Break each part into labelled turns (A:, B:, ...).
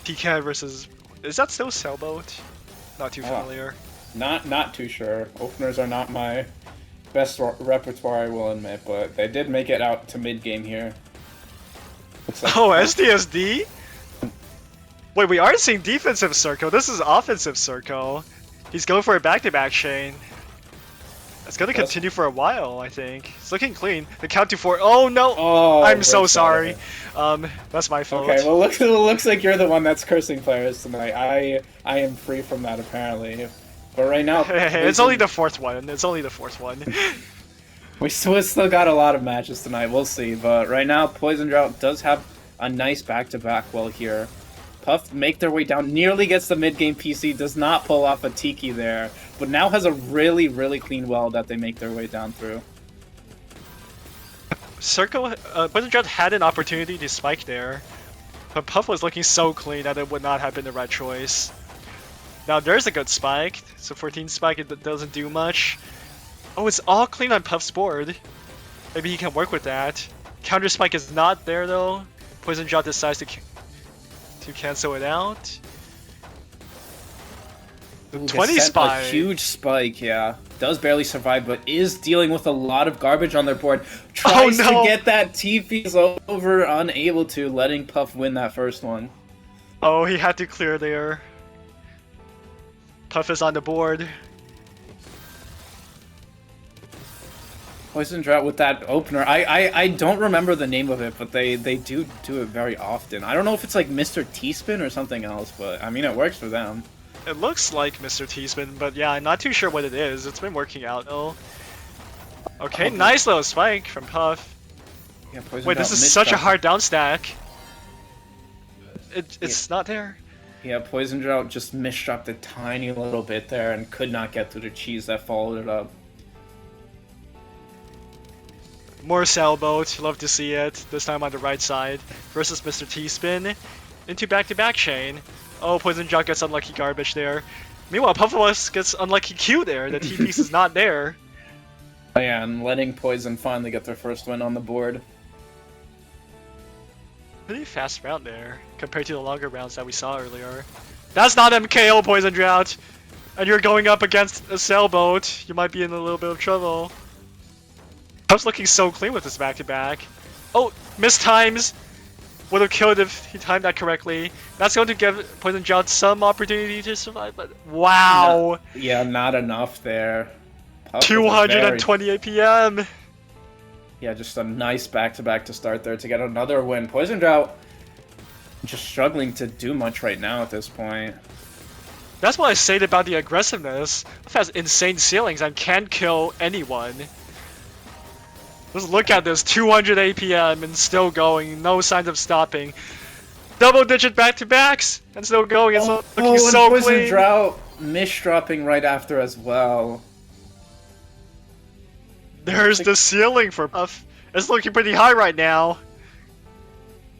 A: PK versus... Is that still Sailboat? Not too familiar.
B: Not too sure. Openers are not my best repertoire, I will admit, but they did make it out to mid game here. Like
A: oh, SDSD? Wait, we aren't seeing defensive circle. This is offensive circle. He's going for a back-to-back chain. It's gonna continue for a while, I think. It's looking clean. The count to 4. Oh no!
B: Oh,
A: I'm so sorry. That's my fault.
B: Okay, well, it looks like you're the one that's cursing players tonight. I am free from that apparently. But right now,
A: hey, it's only the 4th one. It's only the 4th one.
B: we still got a lot of matches tonight. We'll see. But right now, POISONDROUGHT does have a nice back-to-back well here. Puff make their way down, nearly gets the mid-game PC, does not pull off a Tiki there, but now has a really, really clean well that they make their way down through.
A: Circle, POISONDROUGHT had an opportunity to spike there, but Puff was looking so clean that it would not have been the right choice. Now there's a good spike, so 14 spike, it doesn't do much. Oh, it's all clean on Puff's board. Maybe he can work with that. Counter spike is not there though. POISONDROUGHT decides to cancel it out.
B: Ooh,
A: 20 spike.
B: A huge spike, yeah. Does barely survive, but is dealing with a lot of garbage on their board. Tries to get that TP's over, unable to, letting Puff win that first one.
A: Oh, he had to clear there. Puff is on the board.
B: POISONDROUGHT with that opener. I don't remember the name of it, but they do it very often. I don't know if it's like Mr. T-Spin or something else, but I mean it works for them.
A: It looks like Mr. T-Spin, but yeah, I'm not too sure what it is. It's been working out though. Okay, nice little spike from Puff.
B: Yeah,
A: wait, this is such a hard down stack. It's not there.
B: Yeah, POISONDROUGHT just misdropped a tiny little bit there and could not get through the cheese that followed it up.
A: More Sailboat, love to see it. This time on the right side. Versus Mr. T-Spin. Into back-to-back chain. Oh, POISONDROUGHT gets unlucky garbage there. Meanwhile, PUFFAWUFFS gets unlucky Q there. The T-piece is not there.
B: Oh yeah, and letting Poison finally get their first win on the board.
A: Pretty fast round there, compared to the longer rounds that we saw earlier. That's not MKO, POISONDROUGHT! And you're going up against a Sailboat. You might be in a little bit of trouble. I was looking so clean with this back-to-back. Oh, mistimes! Would have killed if he timed that correctly. That's going to give POISONDROUGHT some opportunity to survive, but wow!
B: Yeah, not enough there.
A: 228 PM!
B: Yeah, just a nice back-to-back to start there to get another win. POISONDROUGHT just struggling to do much right now at this point.
A: That's what I said about the aggressiveness. Puff has insane ceilings and can't kill anyone. Just look at this, 200 APM and still going, no signs of stopping. Double-digit back-to-backs and still going. It's looking so clean.
B: POISONDROUGHT misdropping right after as well.
A: There's the ceiling for Puff. It's looking pretty high right now.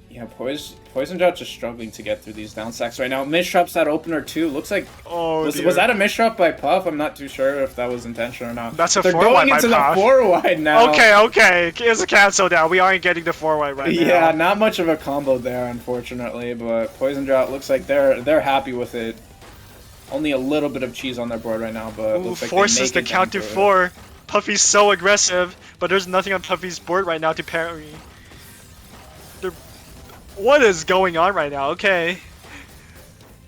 B: Yeah, POISONDROUGHT just struggling to get through these down stacks right now. Misdrops that opener too. Looks like was that a misdrop by Puff? I'm not too sure if that was intentional or not.
A: That's a 4-wide
B: by Puff. They're going into the 4-wide now.
A: Okay. It's a cancel down. We aren't getting the 4-wide right now.
B: Yeah, not much of a combo there, unfortunately. But POISONDROUGHT looks like they're happy with it. Only a little bit of cheese on their board right now, but looks like
A: forces the count to 4. Puffy's so aggressive, but there's nothing on Puffy's board right now to parry. What is going on right now? Okay.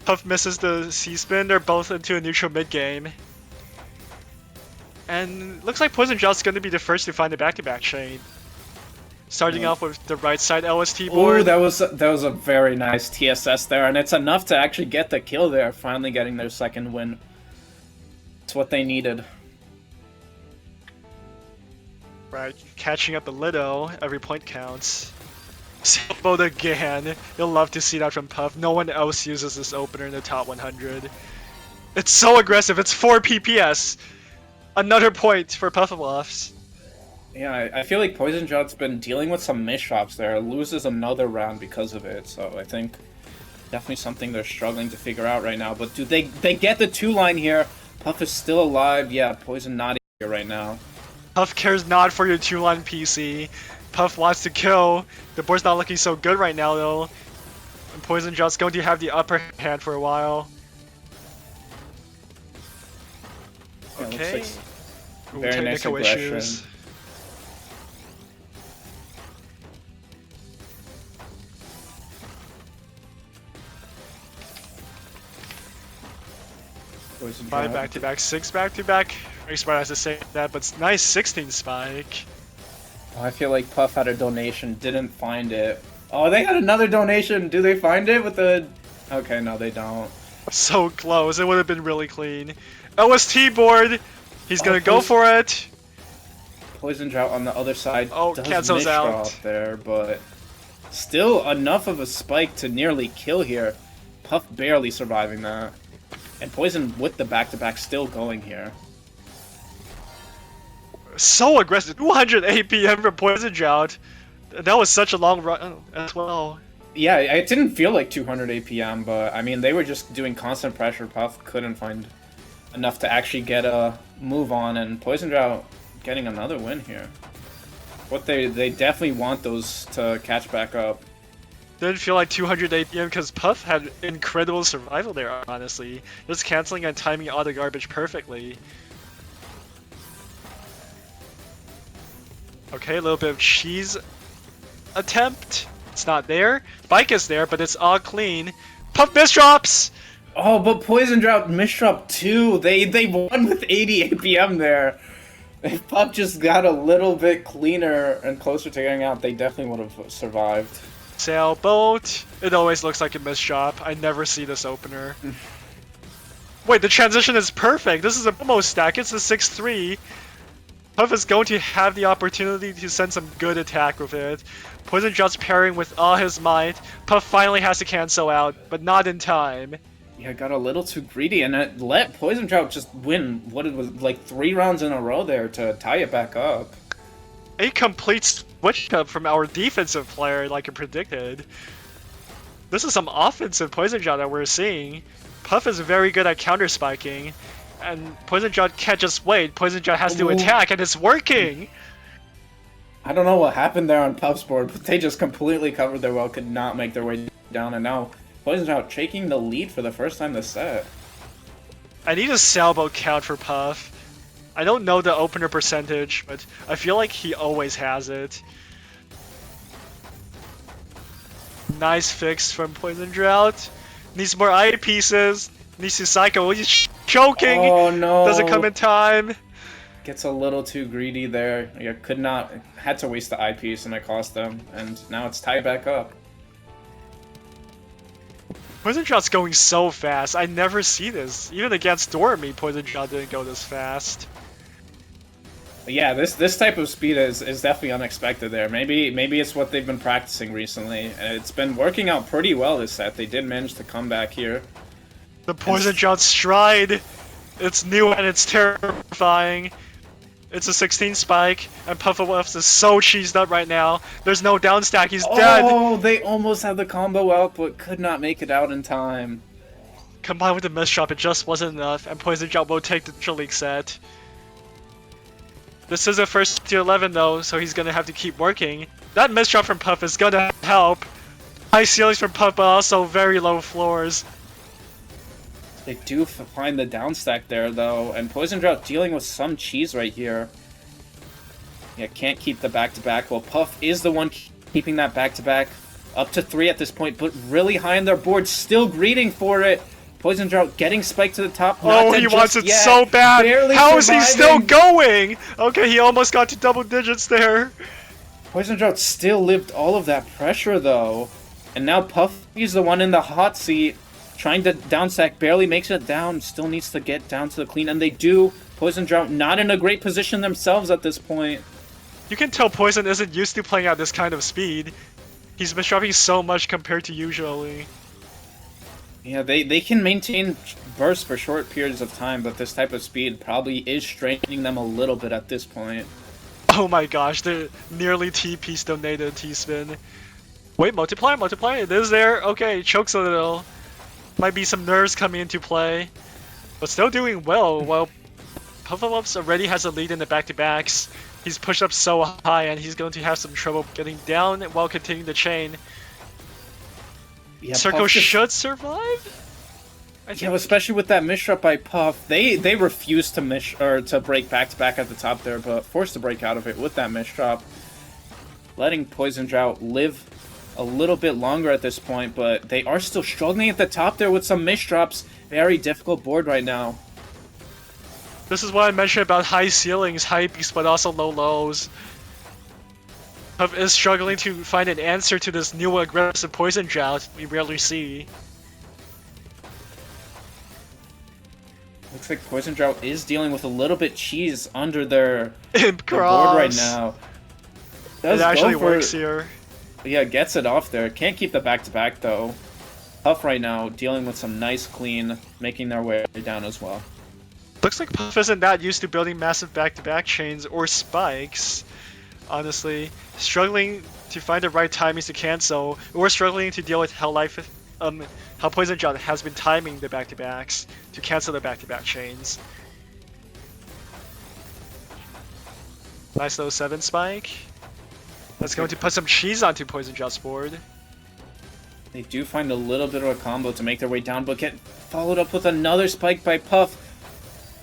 A: Puff misses the C-spin. They're both into a neutral mid-game. And looks like POISONDROUGHT's going to be the first to find the back-to-back chain. Starting off with the right side LST board.
B: Oh, that was a very nice TSS there, and it's enough to actually get the kill there, finally getting their second win. It's what they needed.
A: Right, catching up a little. Every point counts. Sailboat again. You'll love to see that from Puff. No one else uses this opener in the top 100. It's so aggressive. It's 4 PPS. Another point for PUFFAWUFFS.
B: Yeah, I feel like POISONDROUGHT's been dealing with some misdrops there. Loses another round because of it. So I think definitely something they're struggling to figure out right now. But do they get the 2-line here? Puff is still alive. Yeah, Poison not here right now.
A: Puff cares not for your 2-line PC. Puff wants to kill. The board's not looking so good right now, though. And POISONDROUGHT's going to have the upper hand for a while.
B: Yeah,
A: Okay.
B: looks like
A: Ooh,
B: very nice
A: technical
B: aggression.
A: issues.
B: Poison
A: 5
B: Drought.
A: back-to-back, 6 back-to-back. Very smart has to say that, but it's nice 16 spike.
B: Oh, I feel like Puff had a donation, didn't find it. Oh, they had another donation. Do they find it with the? Okay, no, they don't.
A: So close, it would have been really clean. OST board! He's gonna go for it!
B: Poison Drought on the other side
A: Oh,
B: does
A: cancels out.
B: misdraw there, but still enough of a spike to nearly kill here. Puff barely surviving that. And Poison with the back-to-back still going here.
A: So aggressive, 200 APM from POISONDROUGHT. That was such a long run as well.
B: Yeah, it didn't feel like 200 APM, but I mean, they were just doing constant pressure. Puff couldn't find enough to actually get a move on, and Poison Drought getting another win here. What they definitely want those to catch back up.
A: Didn't feel like 200 APM because Puff had incredible survival there, honestly. Just canceling and timing all the garbage perfectly. Okay, a little bit of cheese attempt. It's not there. Spike is there, but it's all clean. Puff misdrops!
B: Oh, but Poison Drought misdrop too. They won with 80 APM there. If Puff just got a little bit cleaner and closer to getting out, they definitely would have survived.
A: Sailboat. It always looks like a misdrop. I never see this opener. Wait, the transition is perfect. This is a promo stack. It's a 6-3. Puff is going to have the opportunity to send some good attack with it. POISONDROUGHT's pairing with all his might. Puff finally has to cancel out, but not in time.
B: Yeah, got a little too greedy, and it let Poison Drought just win what it was like 3 rounds in a row there to tie it back up.
A: A complete switch up from our defensive player, like I predicted. This is some offensive POISONDROUGHT that we're seeing. Puff is very good at counter spiking, and POISONDROUGHT can't just wait. POISONDROUGHT has to attack, and it's working.
B: I don't know what happened there on Puff's board, but they just completely covered their well, could not make their way down, and now Poison Drought taking the lead for the first time this set.
A: I need a sailboat count for Puff. I don't know the opener percentage, but I feel like he always has it. Nice fix from POISONDROUGHT. Needs more eye pieces. Needs to cycle. He's choking.
B: Oh no!
A: Doesn't come in time.
B: Gets a little too greedy there. Yeah, could not. Had to waste the eyepiece, and it cost them. And now it's tied back up.
A: POISONDROUGHT's going so fast. I never see this. Even against Dormy, POISONDROUGHT didn't go this fast.
B: Yeah, this type of speed is definitely unexpected there. Maybe it's what they've been practicing recently, and it's been working out pretty well this set. They did manage to come back here.
A: The POISONDROUGHT stride. It's new and it's terrifying. It's a 16 spike, and PUFFAWUFFS is so cheesed up right now. There's no down stack. He's dead.
B: Oh, they almost had the combo out, but could not make it out in time.
A: Combined with the misdrop, it just wasn't enough, and POISONDROUGHT will take the Intra-League set. This is a first tier 11 though, so he's gonna have to keep working. That misdrop from Puff is gonna help. High ceilings from Puff, but also very low floors.
B: They do find the down stack there though, and Poison Drought dealing with some cheese right here. Yeah, can't keep the back-to-back. Well, Puff is the one keeping that back-to-back. Up to 3 at this point, but really high on their board, still greeting for it. Poison Drought getting spiked to the top.
A: Oh, he wants it so bad. How is he still going? Okay, he almost got to double digits there.
B: Poison Drought still lived all of that pressure though. And now Puffy's the one in the hot seat, trying to downstack, barely makes it down, still needs to get down to the clean, and they do. Poison Drought not in a great position themselves at this point.
A: You can tell Poison isn't used to playing at this kind of speed. He's been dropping so much compared to usually.
B: Yeah, they can maintain bursts for short periods of time, but this type of speed probably is straining them a little bit at this point.
A: Oh my gosh, the nearly T-piece donated T-spin. Wait, multiply, it is there. Okay, chokes a little. Might be some nerves coming into play. But still doing well. Well, PUFFAWUFFS already has a lead in the back-to-backs. He's pushed up so high and he's going to have some trouble getting down while continuing the chain.
B: Yeah,
A: Circle
B: Puff just-
A: should survive? I
B: Yeah, especially with that misdrop by Puff. They refused to break back to back at the top there, but forced to break out of it with that misdrop. Letting Poison Drought live a little bit longer at this point, but they are still struggling at the top there with some misdrops. Very difficult board right now.
A: This is what I mentioned about high ceilings, high peaks, but also low lows. Puff is struggling to find an answer to this new aggressive Poison Drought we rarely see.
B: Looks like Poison Drought is dealing with a little bit cheese under their
A: Imp
B: board
A: cross.
B: right now. Does
A: It actually
B: go for-
A: works here.
B: Yeah, gets it off there. Can't keep the back-to-back, though. Puff right now, dealing with some nice clean, making their way down as well.
A: Looks like Puff isn't that used to building massive back-to-back chains or spikes. Honestly, struggling to find the right timings to cancel, or struggling to deal with how Poison Drought has been timing the back-to-backs to cancel the back-to-back chains. Nice little 7 spike. That's going to put some cheese onto Poison Drought's board.
B: They do find a little bit of a combo to make their way down, but get followed up with another spike by Puff.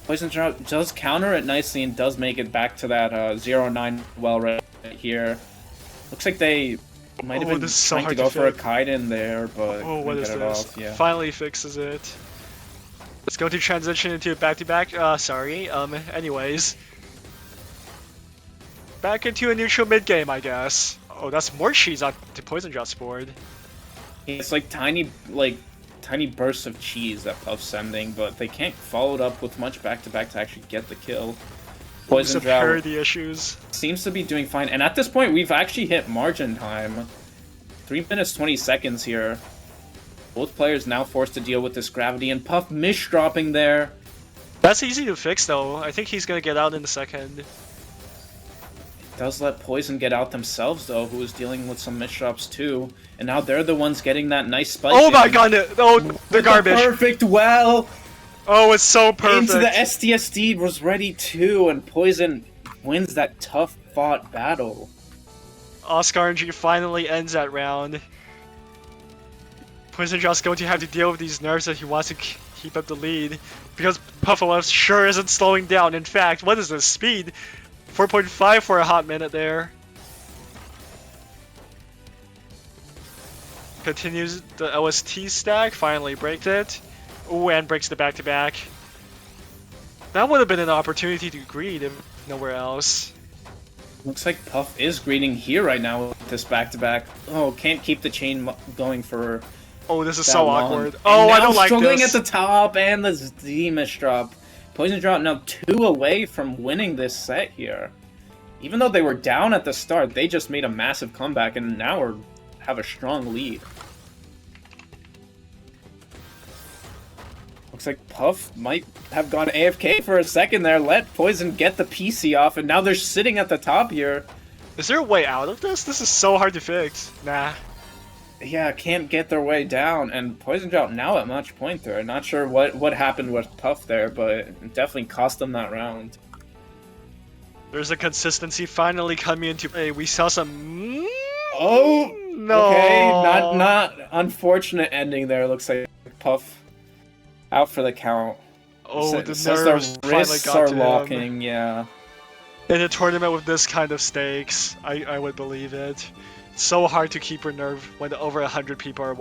B: Poison Drought does counter it nicely and does make it back to that 0-9 well right here. Looks like they might have been
A: this is so
B: trying to
A: hard
B: go
A: to
B: for a
A: fix.
B: kite in there, but
A: Oh, what
B: couldn't
A: is
B: get it
A: this?
B: off, yeah.
A: Finally fixes it. It's going to transition into a back-to-back. Sorry. Anyways. Back into a neutral mid-game, I guess. Oh, that's more cheese onto Poison Drought's board.
B: It's like tiny bursts of cheese that Puff's sending, but they can't follow it up with much back-to-back to actually get the kill. Poison Drought
A: Parity issues.
B: seems to be doing fine, and at this point, we've actually hit margin time. 3 minutes 20 seconds here. Both players now forced to deal with this gravity, and Puff misdropping there.
A: That's easy to fix, though. I think he's gonna get out in a second.
B: Does let Poison get out themselves, though, who is dealing with some misdrops too. And now they're the ones getting that nice spike.
A: Oh my
B: in.
A: god! Oh, the
B: With
A: garbage!
B: perfect well!
A: Oh, it's so perfect!
B: Into the STSD was ready too, and Poison wins that tough fought battle.
A: Oscar RNG finally ends that round. Poison Drought's going to have to deal with these nerves if he wants to keep up the lead. Because PUFFAWUFFS sure isn't slowing down. In fact, what is this speed? 4.5 for a hot minute there. Continues the LST stack, finally breaks it. Ooh, and breaks the back-to-back. That would have been an opportunity to greed if nowhere else.
B: Looks like Puff is greeting here right now with this back-to-back. Oh, can't keep the chain going for
A: Oh, this is
B: that
A: so
B: long.
A: awkward.
B: And
A: Oh, I
B: now
A: don't like
B: struggling
A: this.
B: at the top and the Z misdrop. Poison Drought now 2 away from winning this set here. Even though they were down at the start, they just made a massive comeback and now have a strong lead. Looks like Puff might have gone AFK for a second there, let Poison get the PC off, and now they're sitting at the top here.
A: Is there a way out of this? This is so hard to fix. Nah.
B: Yeah, can't get their way down, and Poison Drought now at match point there. Not sure what happened with Puff there, but it definitely cost them that round.
A: There's a consistency finally coming into play. We saw some.
B: Oh,
A: No.
B: okay, not unfortunate ending there. Looks like Puff out for the count.
A: Oh, the
B: Says
A: nerves
B: the
A: finally
B: wrists
A: got
B: are
A: to him.
B: locking. Yeah.
A: In a tournament with this kind of stakes, I would believe it. So hard to keep your nerve when over 100 people are watching.